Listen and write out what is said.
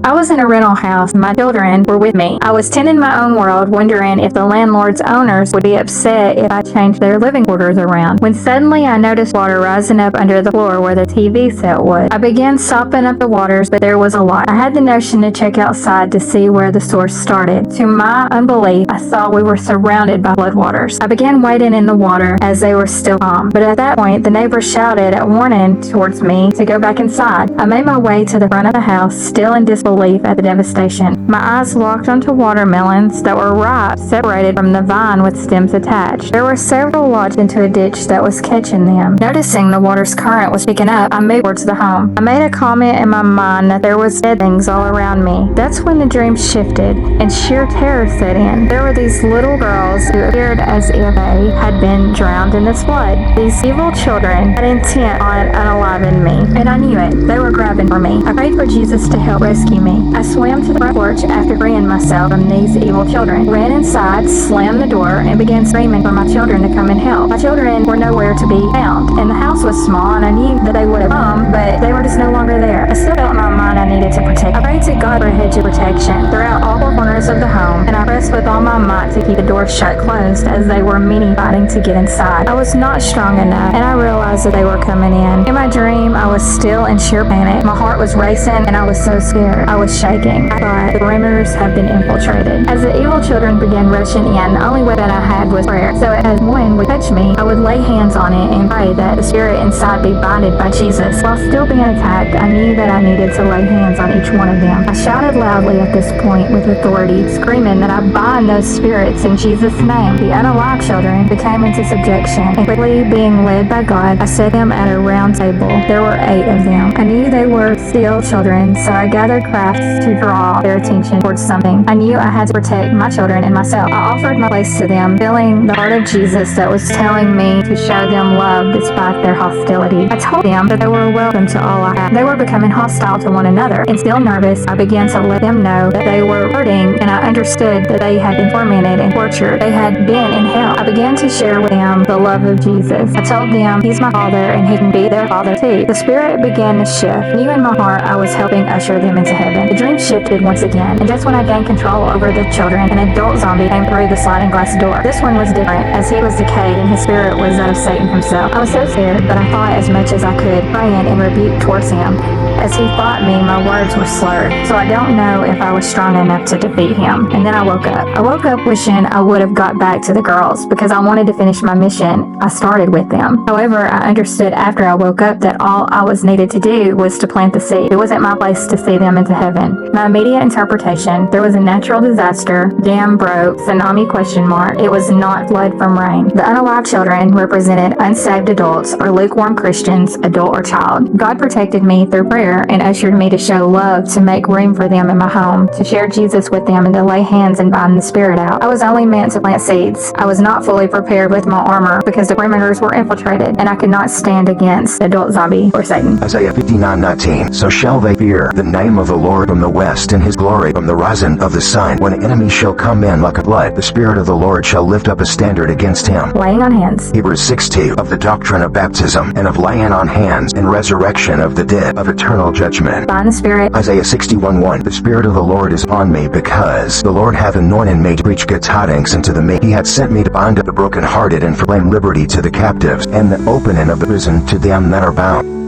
I was in a rental house and my children were with me. I was tending my own world, wondering if the landlord's owners would be upset if I changed their living quarters around, when suddenly I noticed water rising up under the floor where the TV set was. I began sopping up the waters, but there was a lot. I had the notion to check outside to see where the source started. To my unbelief, I saw we were surrounded by floodwaters. I began wading in the water as they were still calm, but at that point, the neighbor shouted a warning towards me to go back inside. I made my way to the front of the house, still in disbelief at the devastation. My eyes locked onto watermelons that were ripe, separated from the vine with stems attached. There were several lodged into a ditch that was catching them. Noticing the water's current was picking up, I moved towards the home. I made a comment in my mind that there was dead things all around me. That's when the dream shifted and sheer terror set in. There were these little girls who appeared as if they had been drowned in this flood. These evil children had intent on unaliving me, and I knew it. They were grabbing for me. I prayed for Jesus to help rescue me. I swam to the front porch after freeing myself from these evil children, ran inside, slammed the door, and began screaming for my children to come and help. My children were nowhere to be found, and the house was small, and I knew that they would have come, but they were just no longer there. I still felt in my mind I needed to protect. I prayed to God for a hedge of protection throughout all four corners of the home, and I pressed with all my might to keep the doors shut closed as they were meaning fighting to get inside. I was not strong enough, and I realized that they were coming in. In my dream, I was still in sheer panic. My heart was racing, and I was so scared. I was shaking. I thought the perimeters had been infiltrated. As the evil children began rushing in, the only weapon I had was prayer. So as one would touch me, I would lay hands on it and pray that the spirit inside be binded by Jesus. While still being attacked, I knew that I needed to lay hands on each one of them. I shouted loudly at this point with authority, screaming that I bind those spirits in Jesus' name. The unalived children became into subjection, and quickly being led by God, I set them at a round table. There were 8 of them. I knew they were still children, so I gathered crafts to draw their attention towards something. I knew I had to protect my children and myself. I offered my place to them, feeling the heart of Jesus that was telling me to show them love despite their hostility. I told them that they were welcome to all I had. They were becoming hostile to one another, and still nervous, I began to let them know that they were hurting, and I understood that they had been tormented and tortured. They had been in hell. I began to share with them the love of Jesus. I told them He's my Father, and He can be their Father too. The Spirit began to shift. Knew in my heart I was helping usher them into heaven. The dream shifted once again, and just when I gained control over the children, an adult zombie came through the sliding glass door. This one was different, as he was decayed and his spirit was that of Satan himself. I was so scared, but I fought as much as I could, praying and rebuke towards him. As he fought me, my words were slurred, so I don't know if I was strong enough to defeat him. And then I woke up. I woke up wishing I would have got back to the girls, because I wanted to finish my mission I started with them. However, I understood after I woke up that all I was needed to do was to plant the seed. It wasn't my place to see them into heaven. My immediate interpretation: there was a natural disaster, dam broke, tsunami ? It was not flood from rain. The unalived children represented unsaved adults or lukewarm Christians, adult or child. God protected me through prayer and ushered me to show love, to make room for them in my home, to share Jesus with them, and to lay hands and bind the spirit out. I was only meant to plant seeds. I was not fully prepared with my armor because the perimeters were infiltrated, and I could not stand against the adult zombie or Satan. Isaiah 59:19. So shall they fear the name of the Lord from the west, and His glory from the rising of the sun. When enemies shall come in like a flood, the Spirit of the Lord shall lift up a standard against him. Laying on hands. Hebrews 6:2. Of the doctrine of baptism, and of laying on hands, and resurrection of the dead, of eternal judgment. Bind the spirit. Isaiah 61:1. The Spirit of the Lord is upon me, because the Lord hath anointed me to preach good tidings unto the meek. He hath sent me to bind up the brokenhearted, and proclaim liberty to the captives, and the opening of the prison to them that are bound.